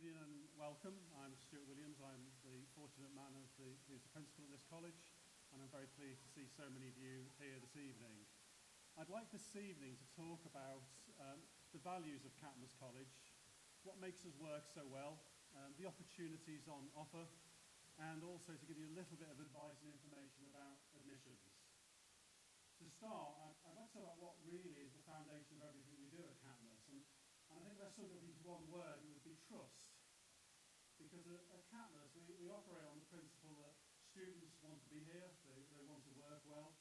evening and welcome. I'm Stuart Williams. I'm the fortunate man who's the principal at this college, and I'm very pleased to see so many of you here this evening. I'd like this evening to talk about the values of Catmose College, what makes us work so well, the opportunities on offer, and also to give you a little bit of advice and information about admissions. To start, I'd like to talk about what really is the foundation of everything we do at Catmose, and I think if I sum it up into one word, it would be trust. Because at Catmose, we operate on the principle that students want to be here, they want to work well,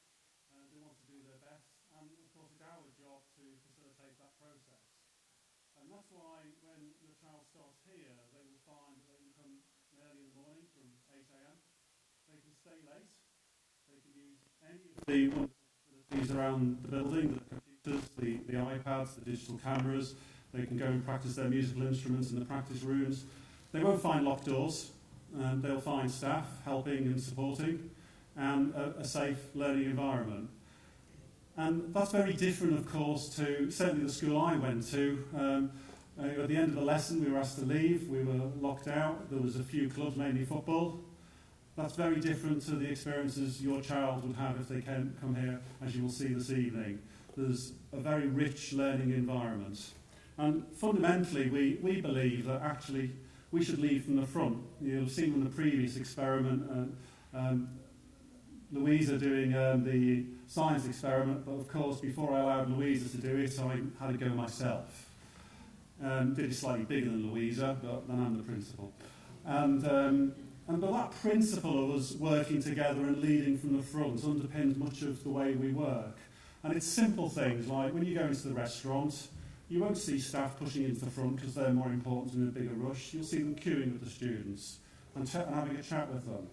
they want to do their best, and of course it's our job to facilitate that process. And that's why when your child starts here, they will find that they can come early in the morning from 8 a.m. They can stay late, they can use any of the facilities around the building, the computers, the iPads, the digital cameras. They can go and practice their musical instruments in the practice rooms. They won't find locked doors. They'll find staff helping and supporting, and a safe learning environment. And that's very different, of course, to certainly the school I went to. At the end of the lesson, we were asked to leave. We were locked out. There was a few clubs, mainly football. That's very different to the experiences your child would have if they come here, as you will see this evening. There's a very rich learning environment. And fundamentally, we believe that actually we should lead from the front. You'll have seen in the previous experiment, Louisa doing the science experiment, but of course, before I allowed Louisa to do it, I had to go myself. Did it slightly bigger than Louisa, but then I'm the principal. But that principle of us working together and leading from the front underpins much of the way we work. And it's simple things like when you go into the restaurant, you won't see staff pushing into the front because they're more important in a bigger rush. You'll see them queuing with the students and having a chat with them.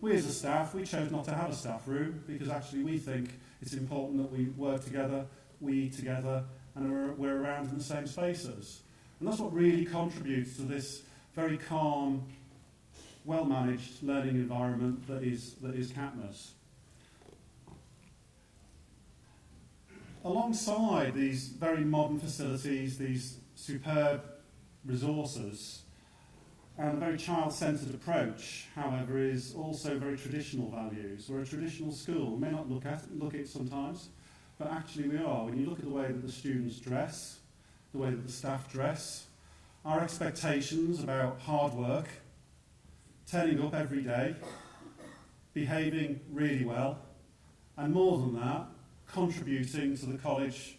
We as a staff, we chose not to have a staff room because actually we think it's important that we work together, we eat together, and we're around in the same spaces. And that's what really contributes to this very calm, well-managed learning environment that is Catmose. Alongside these very modern facilities, these superb resources, and a very child-centred approach, however, is also very traditional values. We're a traditional school. We may not look at it sometimes, but actually we are. When you look at the way that the students dress, the way that the staff dress, our expectations about hard work, turning up every day, behaving really well, and more than that, contributing to the college,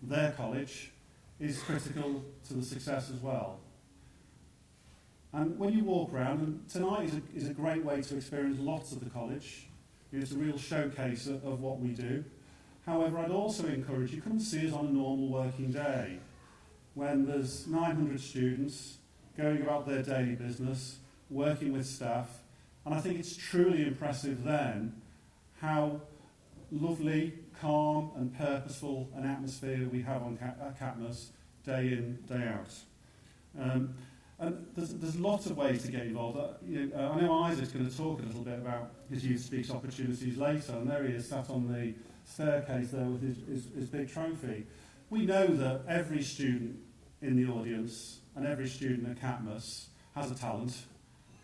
their college, is critical to the success as well. And when you walk around, and tonight is a great way to experience lots of the college. It's a real showcase of what we do. However, I'd also encourage you, come and see us on a normal working day, when there's 900 students going about their daily business, working with staff, and I think it's truly impressive then how lovely, calm and purposeful an atmosphere we have on Catmose day in, day out. And there's lots of ways to get involved. I know Isaac's going to talk a little bit about his Youth Speaks opportunities later, and there he is sat on the staircase there with his big trophy. We know that every student in the audience and every student at Catmose has a talent,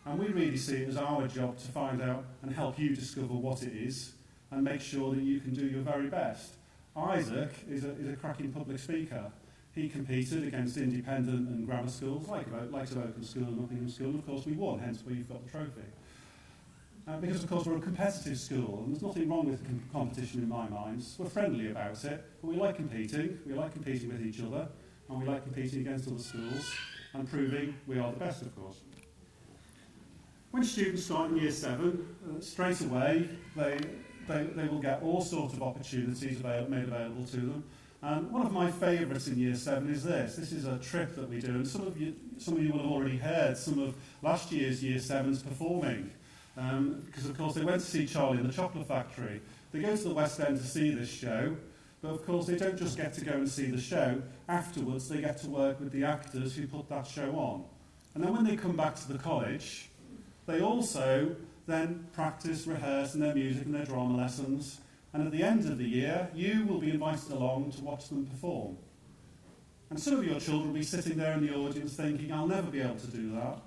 and we really see it as our job to find out and help you discover what it is and make sure that you can do your very best. Isaac is a cracking public speaker. He competed against independent and grammar schools, like Oakham School and Nottingham School, and of course we won, hence where you've got the trophy. Because of course we're a competitive school, and there's nothing wrong with competition in my mind. We're friendly about it, but we like competing with each other, and we like competing against other schools, and proving we are the best, of course. When students start in Year 7, straight away they will get all sorts of opportunities made available to them. And one of my favourites in Year 7 is this. This is a trip that we do, and some of you will have already heard some of last year's Year 7s performing. Because of course they went to see Charlie and the Chocolate Factory. They go to the West End to see this show, but of course they don't just get to go and see the show. Afterwards they get to work with the actors who put that show on. And then when they come back to the college, they also then practice, rehearse in their music and their drama lessons. And at the end of the year, you will be invited along to watch them perform. And some of your children will be sitting there in the audience thinking, I'll never be able to do that.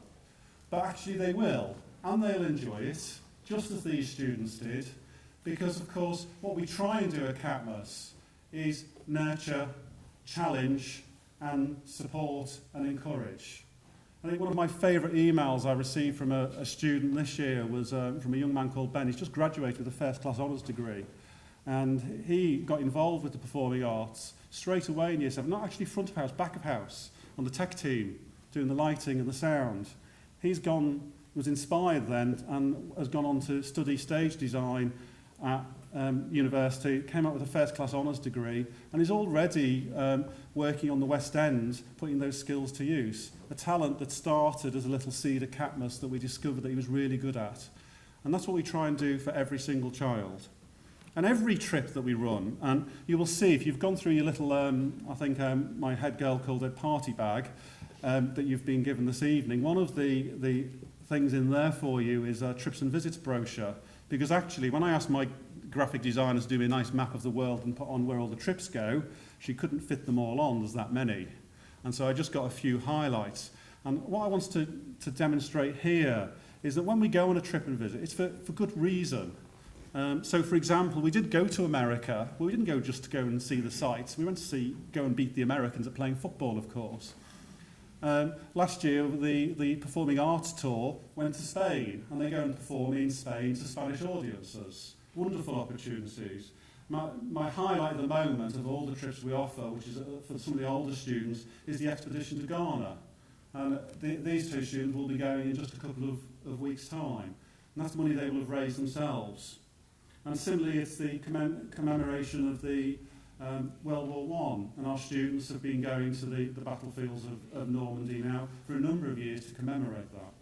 But actually they will, and they'll enjoy it, just as these students did, because of course what we try and do at Catmose is nurture, challenge, and support and encourage. I think one of my favourite emails I received from a student this year was from a young man called Ben. He's just graduated with a first class honours degree. And he got involved with the performing arts straight away in year 7, not actually front of house, back of house, on the tech team, doing the lighting and the sound. Was inspired then and has gone on to study stage design at university, came out with a first class honours degree, and is already working on the West End, putting those skills to use. A talent that started as a little seed at Catmose that we discovered that he was really good at. And that's what we try and do for every single child. And every trip that we run, and you will see if you've gone through your little, my head girl called it party bag that you've been given this evening, one of the things in there for you is a trips and visits brochure. Because actually, when I asked my graphic designer to do me a nice map of the world and put on where all the trips go, she couldn't fit them all on, there's that many. And so I just got a few highlights. And what I want to demonstrate here is that when we go on a trip and visit, it's for good reason. So, for example, we did go to America. Well, we didn't go just to go and see the sights. We went to go and beat the Americans at playing football, of course. Last year, the Performing Arts Tour went to Spain, and they go and perform in Spain to Spanish audiences. Wonderful opportunities. My highlight at the moment of all the trips we offer, which is for some of the older students, is the expedition to Ghana. And these two students will be going in just a couple of weeks' time. And that's money they will have raised themselves. And similarly, it's the commemoration of the World War I, and our students have been going to the battlefields of Normandy now for a number of years to commemorate that.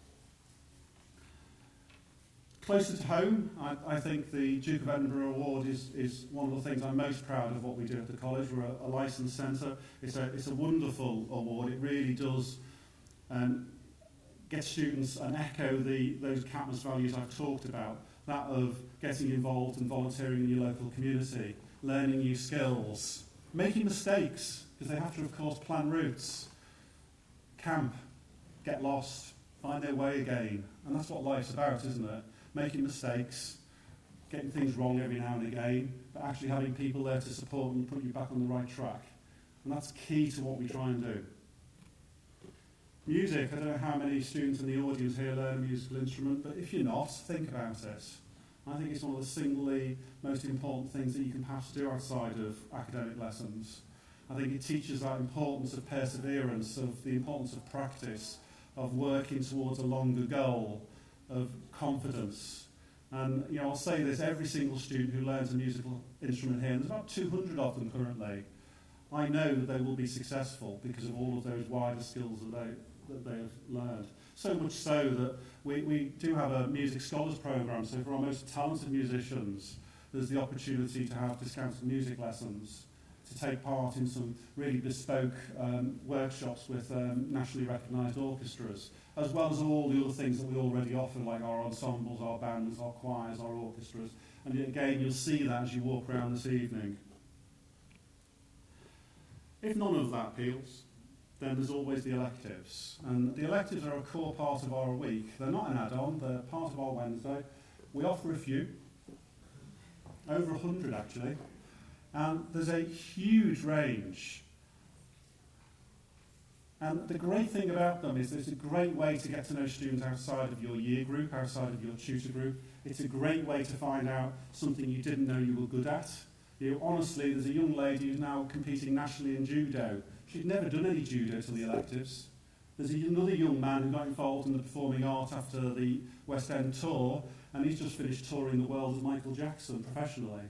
Closer to home, I think the Duke of Edinburgh Award is one of the things I'm most proud of what we do at the college. We're a licensed centre. It's a wonderful award. It really does get students and echo those Catmose values I've talked about, that of getting involved and volunteering in your local community, learning new skills, making mistakes, because they have to, of course, plan routes, camp, get lost, find their way again. And that's what life's about, isn't it? Making mistakes, getting things wrong every now and again, but actually having people there to support and put you back on the right track. And that's key to what we try and do. Music, I don't know how many students in the audience here learn a musical instrument, but if you're not, think about it. I think it's one of the singly most important things that you can perhaps do outside of academic lessons. I think it teaches that importance of perseverance, of the importance of practice, of working towards a longer goal, of confidence. And I'll say this, every single student who learns a musical instrument here, and there's about 200 of them currently, I know that they will be successful because of all of those wider skills that they have learned. So much so that we do have a music scholars programme, so for our most talented musicians, there's the opportunity to have discounted music lessons, to take part in some really bespoke workshops with nationally recognised orchestras, as well as all the other things that we already offer, like our ensembles, our bands, our choirs, our orchestras. And again, you'll see that as you walk around this evening. If none of that appeals, then there's always the electives. And the electives are a core part of our week. They're not an add-on, they're part of our Wednesday. We offer a few, over 100 actually. And there's a huge range. And the great thing about them is it's a great way to get to know students outside of your year group, outside of your tutor group. It's a great way to find out something you didn't know you were good at. Honestly, there's a young lady who's now competing nationally in judo. She'd never done any judo till the electives. There's another young man who got involved in the performing art after the West End tour, and he's just finished touring the world as Michael Jackson professionally.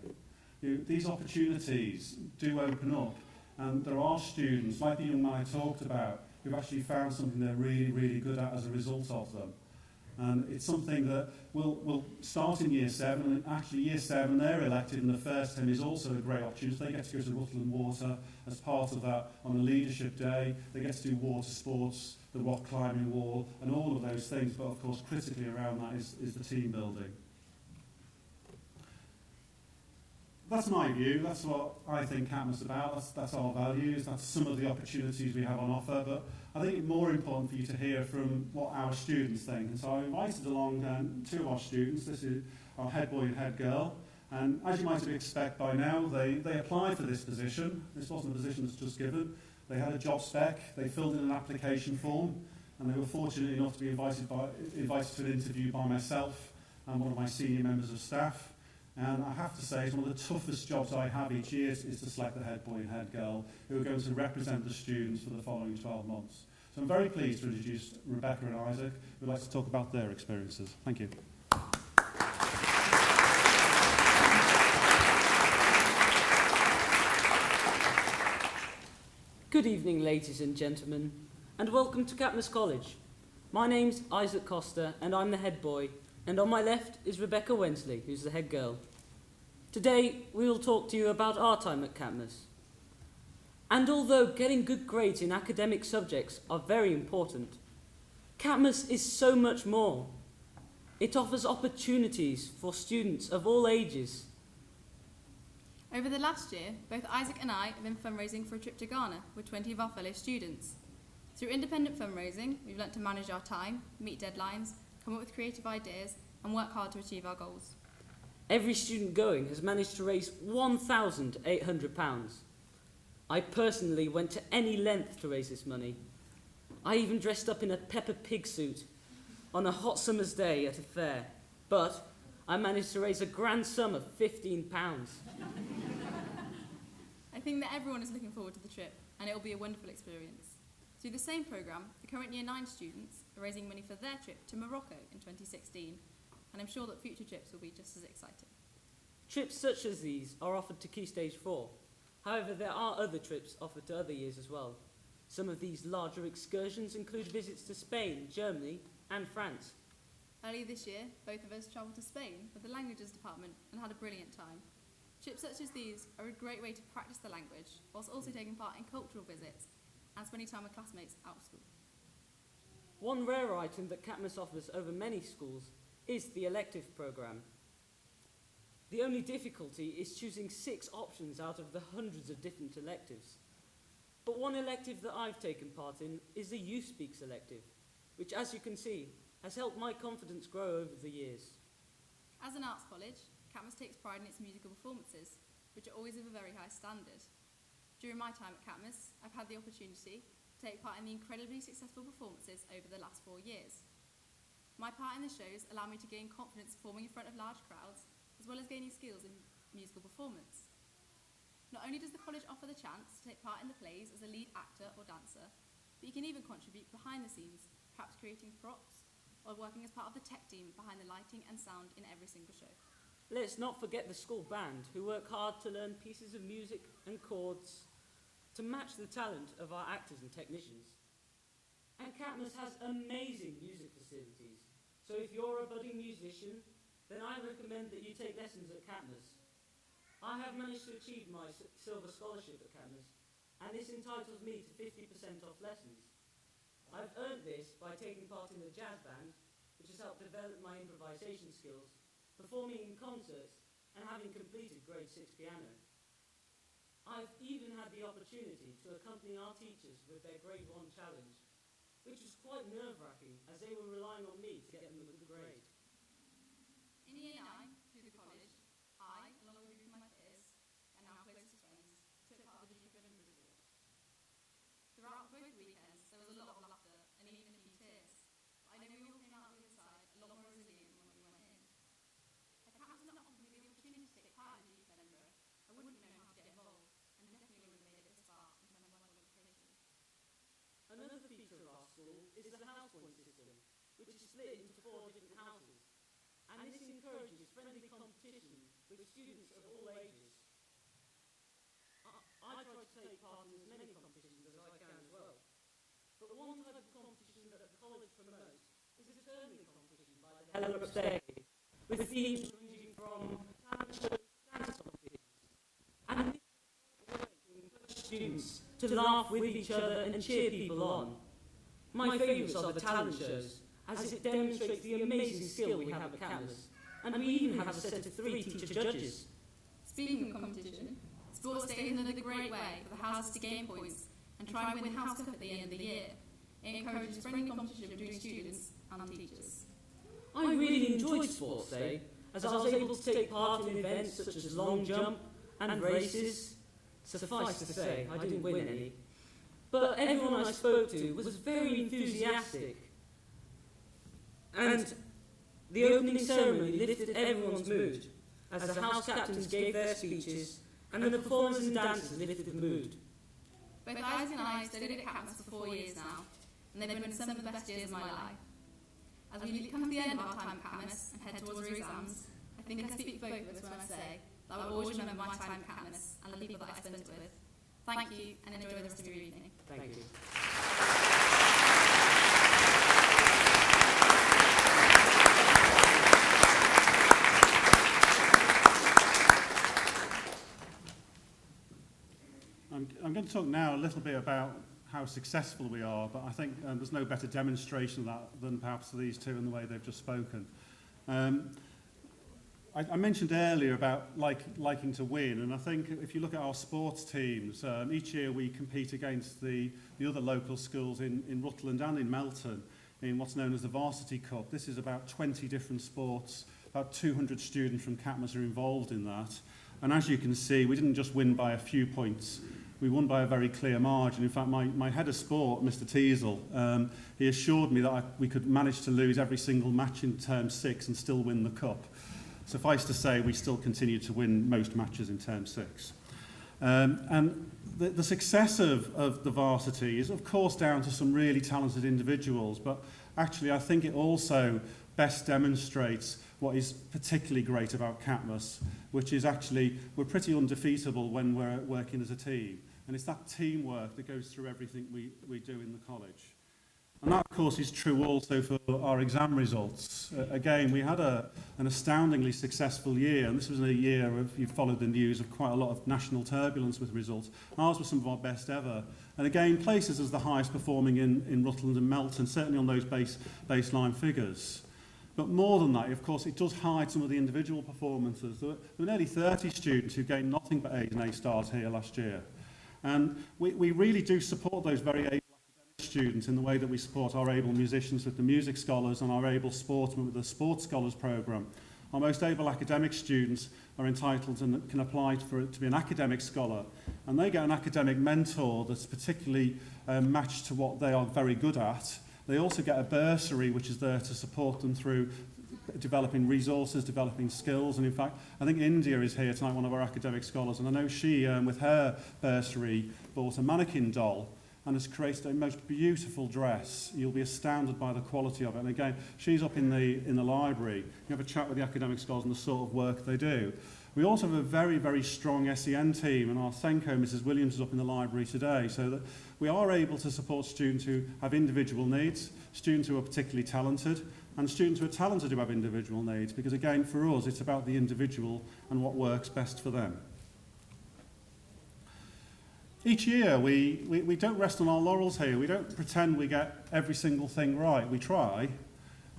These opportunities do open up, and there are students, like the young man I talked about, who've actually found something they're really, really good at as a result of them. And it's something that will start in Year 7, and actually Year 7, their elective in the first term is also a great opportunity. They get to go to Rutland Water as part of that on a leadership day. They get to do water sports, the rock climbing wall, and all of those things, but of course critically around that is the team building. that's my view. That's what I think Catmose is about. That's our values. That's some of the opportunities we have on offer. But I think it's more important for you to hear from what our students think. And so I invited along two of our students. This is our head boy and head girl. And as you might expect by now, they applied for this position. This wasn't a position that's just given. They had a job spec. They filled in an application form. And they were fortunate enough to be invited to an interview by myself and one of my senior members of staff. And I have to say, it's one of the toughest jobs I have each year is to select the head boy and head girl who are going to represent the students for the following 12 months. So I'm very pleased to introduce Rebecca and Isaac, who would like to talk about their experiences. Thank you. Good evening, ladies and gentlemen, and welcome to Catmose College. My name's Isaac Costa, and I'm the head boy, and on my left is Rebecca Wensley, who's the head girl. Today, we will talk to you about our time at Catmose. And although getting good grades in academic subjects are very important, Catmose is so much more. It offers opportunities for students of all ages. Over the last year, both Isaac and I have been fundraising for a trip to Ghana with 20 of our fellow students. Through independent fundraising, we've learnt to manage our time, meet deadlines, come up with creative ideas, and work hard to achieve our goals. Every student going has managed to raise £1,800. I personally went to any length to raise this money. I even dressed up in a Peppa Pig suit on a hot summer's day at a fair, but I managed to raise a grand sum of £15. I think that everyone is looking forward to the trip, and it will be a wonderful experience. Through the same programme, the current Year 9 students are raising money for their trip to Morocco in 2016, and I'm sure that future trips will be just as exciting. Trips such as these are offered to Key Stage 4. However, there are other trips offered to other years as well. Some of these larger excursions include visits to Spain, Germany, and France. Earlier this year, both of us travelled to Spain with the languages department and had a brilliant time. Trips such as these are a great way to practice the language, whilst also taking part in cultural visits and spending time with classmates out of school. One rare item that Catmose offers over many schools is the elective programme. The only difficulty is choosing 6 options out of the hundreds of different electives. But one elective that I've taken part in is the Youth Speaks elective, which, as you can see, has helped my confidence grow over the years. As an arts college, Catmose takes pride in its musical performances, which are always of a very high standard. During my time at Catmose, I've had the opportunity to take part in the incredibly successful performances over the last 4 years. My part in the shows allow me to gain confidence performing in front of large crowds, as well as gaining skills in musical performance. Not only does the college offer the chance to take part in the plays as a lead actor or dancer, but you can even contribute behind the scenes, perhaps creating props, or working as part of the tech team behind the lighting and sound in every single show. Let's not forget the school band, who work hard to learn pieces of music and chords to match the talent of our actors and technicians. And Catmose has amazing music facilities, so if you're a budding musician, then I recommend that you take lessons at Catmose. I have managed to achieve my silver scholarship at Catmose, and this entitles me to 50% off lessons. I've earned this by taking part in the jazz band, which has helped develop my improvisation skills, performing in concerts, and having completed grade 6 piano. I've even had the opportunity to accompany our teachers with their grade 1 challenge, which was quite nerve-wracking as they were relying on me to get them a good grade. In Year 9, through the college, I, along with a group of my peers, and now closest friends, took part of the trip in Brazil. Throughout both weekends, there was a lot of laughter and even a few tears, but I know we all came out the other side a lot more resilient than when we went in. Had Catmose not offered me the opportunity to take part in the youth Edinburgh, I wouldn't know how to get involved, and definitely wouldn't have made it this far in terms of my qualification. Another feature of our school is the house point system, which is split into 4 different houses, and this encourages friendly competition with students of all ages. I try to take part in as many competitions as I can as well, but one type of competition that the college promotes is a turning competition by the Hell Upstairs, with themes ranging from talent shows to dance competitions, and this is a way to encourage students to laugh with each other and cheer people on. My favourites are the talent shows, as it demonstrates the amazing skill we have at Catmose, and we even have a set of 3 teacher judges. Speaking of competition, Sports Day is another great way for the houses to gain points and try and win the House Cup at the end of the year. It encourages friendly competition between students and teachers. I really enjoyed Sports Day, as I was able to take part in events such as long jump and races. Suffice to say, I didn't win any. But everyone I spoke to was very enthusiastic. And the opening ceremony lifted everyone's mood, as the house captains gave their speeches, and the performers and dancers lifted the mood. Both Isaac and I studied at Catmose for 4 years now, and they've been some of the best years of my life. As we come to the end of our time at Catmose and head towards our exams, I think I speak for both of us when I say that I will always remember my time at Catmose and the people that I spent it with. Thank you, and enjoy the rest of your evening. Thank you. I'm going to talk now a little bit about how successful we are, but I think there's no better demonstration of that than perhaps these two and the way they've just spoken. I mentioned earlier about liking to win, and I think if you look at our sports teams, each year we compete against the other local schools in Rutland and in Melton in what's known as the Varsity Cup. This is about 20 different sports, about 200 students from Catmose are involved in that. And as you can see, we didn't just win by a few points. We won by a very clear margin. In fact, my head of sport, Mr. Teasel, he assured me that we could manage to lose every single match in term 6 and still win the cup. Suffice to say, we still continue to win most matches in term 6. And the success of the varsity is, of course, down to some really talented individuals, but actually I think it also best demonstrates what is particularly great about Catmose, which is actually we're pretty undefeatable when we're working as a team. And it's that teamwork that goes through everything we do in the college. And that, of course, is true also for our exam results. Again, we had an astoundingly successful year, and this was a year of, you've followed the news, of quite a lot of national turbulence with results. Ours were some of our best ever. And again, places as the highest performing in Rutland and Melton, certainly on those baseline figures. But more than that, of course, it does hide some of the individual performances. There were nearly 30 students who gained nothing but A's and A stars here last year. And we really do support those very able academic students in the way that we support our able musicians with the Music Scholars and our able sportsmen with the Sports Scholars programme. Our most able academic students are entitled and can apply to be an academic scholar. And they get an academic mentor that's particularly matched to what they are very good at. They also get a bursary which is there to support them through developing resources, developing skills, and in fact, I think India is here tonight, one of our academic scholars, and I know she, with her bursary, bought a mannequin doll and has created a most beautiful dress. You'll be astounded by the quality of it. And again, she's up in the library. You have a chat with the academic scholars and the sort of work they do. We also have a very, very strong SEN team, and our Senko, Mrs. Williams, is up in the library today, so that we are able to support students who have individual needs, students who are particularly talented, and students who are talented who have individual needs, because again, for us, it's about the individual and what works best for them. Each year, we don't rest on our laurels here. We don't pretend we get every single thing right. We try,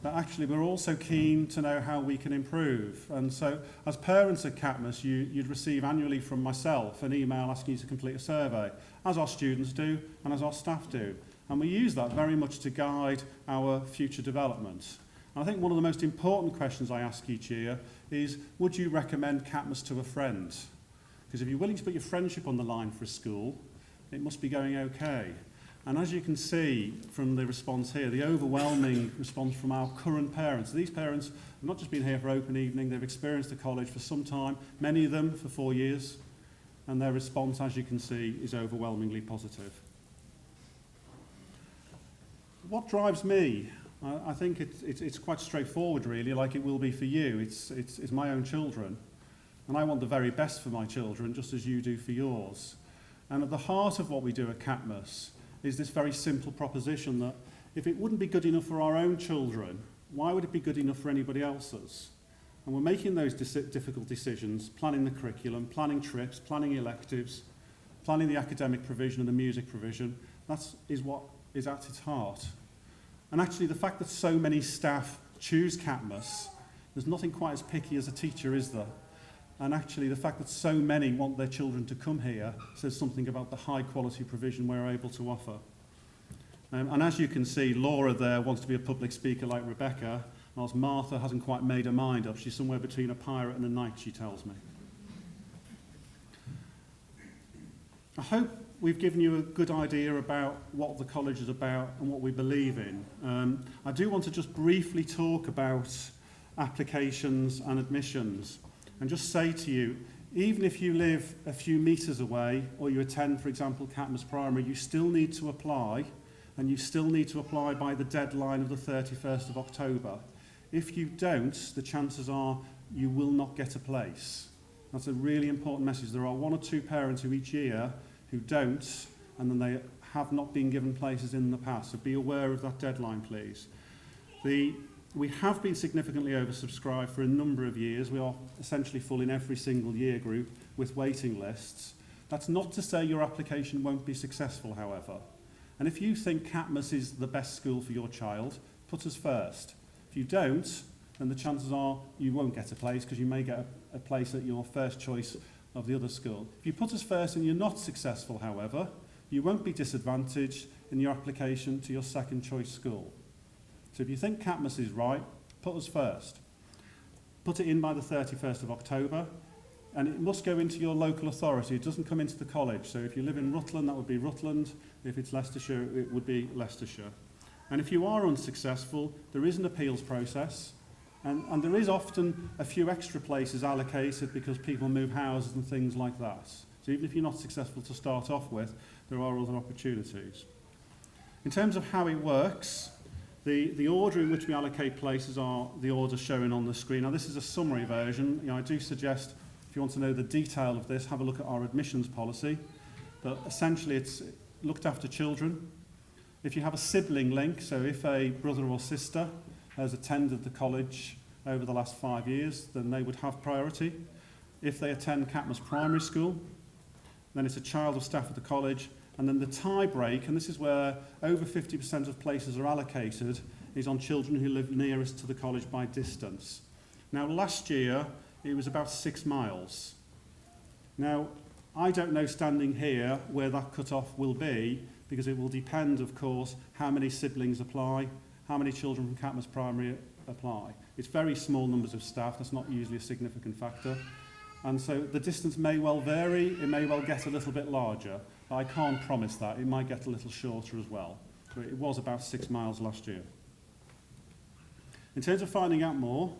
but actually we're also keen to know how we can improve. And so, as parents at Catmose, you'd receive annually from myself an email asking you to complete a survey, as our students do and as our staff do. And we use that very much to guide our future development. And I think one of the most important questions I ask each year is, would you recommend Catmose to a friend? Because if you're willing to put your friendship on the line for a school, it must be going okay. And as you can see from the response here, the overwhelming response from our current parents. These parents have not just been here for open evening, they've experienced the college for some time, many of them for 4 years, and their response, as you can see, is overwhelmingly positive. What drives me? I think it's quite straightforward, really, like it will be for you. It's my own children, and I want the very best for my children, just as you do for yours. And at the heart of what we do at Catmose is this very simple proposition that if it wouldn't be good enough for our own children, why would it be good enough for anybody else's? And we're making those difficult decisions, planning the curriculum, planning trips, planning electives, planning the academic provision and the music provision. That is what is at its heart. And actually, the fact that so many staff choose Catmose, there's nothing quite as picky as a teacher, is there? And actually, the fact that so many want their children to come here says something about the high quality provision we're able to offer. And as you can see, Laura there wants to be a public speaker like Rebecca, whilst Martha hasn't quite made her mind up. She's somewhere between a pirate and a knight, she tells me. I hope we've given you a good idea about what the college is about and what we believe in. I do want to just briefly talk about applications and admissions and just say to you, even if you live a few metres away or you attend, for example, Catmose Primary, you still need to apply, and you still need to apply by the deadline of the 31st of October. If you don't, the chances are you will not get a place. That's a really important message. There are 1 or 2 parents who each year who don't, and then they have not been given places in the past. So be aware of that deadline, please. We have been significantly oversubscribed for a number of years. We are essentially full in every single year group with waiting lists. That's not to say your application won't be successful, however. And if you think Catmose is the best school for your child, put us first. If you don't, then the chances are you won't get a place because you may get a place at your first choice of the other school. If you put us first and you're not successful, however, you won't be disadvantaged in your application to your second choice school. So if you think Catmose is right, put us first. Put it in by the 31st of October, and it must go into your local authority. It doesn't come into the college. So if you live in Rutland, that would be Rutland. If it's Leicestershire, it would be Leicestershire. And if you are unsuccessful, there is an appeals process, and there is often a few extra places allocated because people move houses and things like that. So even if you're not successful to start off with, there are other opportunities. In terms of how it works, the order in which we allocate places are the order shown on the screen. Now this is a summary version. I do suggest, if you want to know the detail of this, have a look at our admissions policy. But essentially it's looked after children. If you have a sibling link, so if a brother or sister has attended the college over the last 5 years, then they would have priority. If they attend Catmose Primary School, then it's a child or staff at the college. And then the tie break, and this is where over 50% of places are allocated, is on children who live nearest to the college by distance. Now last year, it was about 6 miles. Now, I don't know standing here where that cut-off will be, because it will depend, of course, how many siblings apply, how many children from Catmose Primary apply. It's very small numbers of staff, that's not usually a significant factor. And so the distance may well vary, it may well get a little bit larger. I can't promise that, it might get a little shorter as well. But it was about 6 miles last year. In terms of finding out more,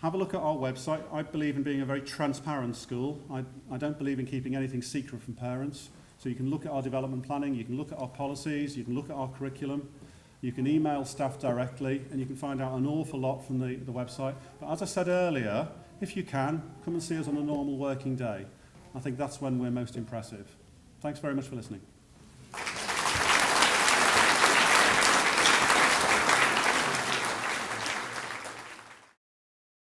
have a look at our website. I believe in being a very transparent school. I don't believe in keeping anything secret from parents. So you can look at our development planning, you can look at our policies, you can look at our curriculum, you can email staff directly, and you can find out an awful lot from the website. But as I said earlier, if you can, come and see us on a normal working day. I think that's when we're most impressive. Thanks very much for listening.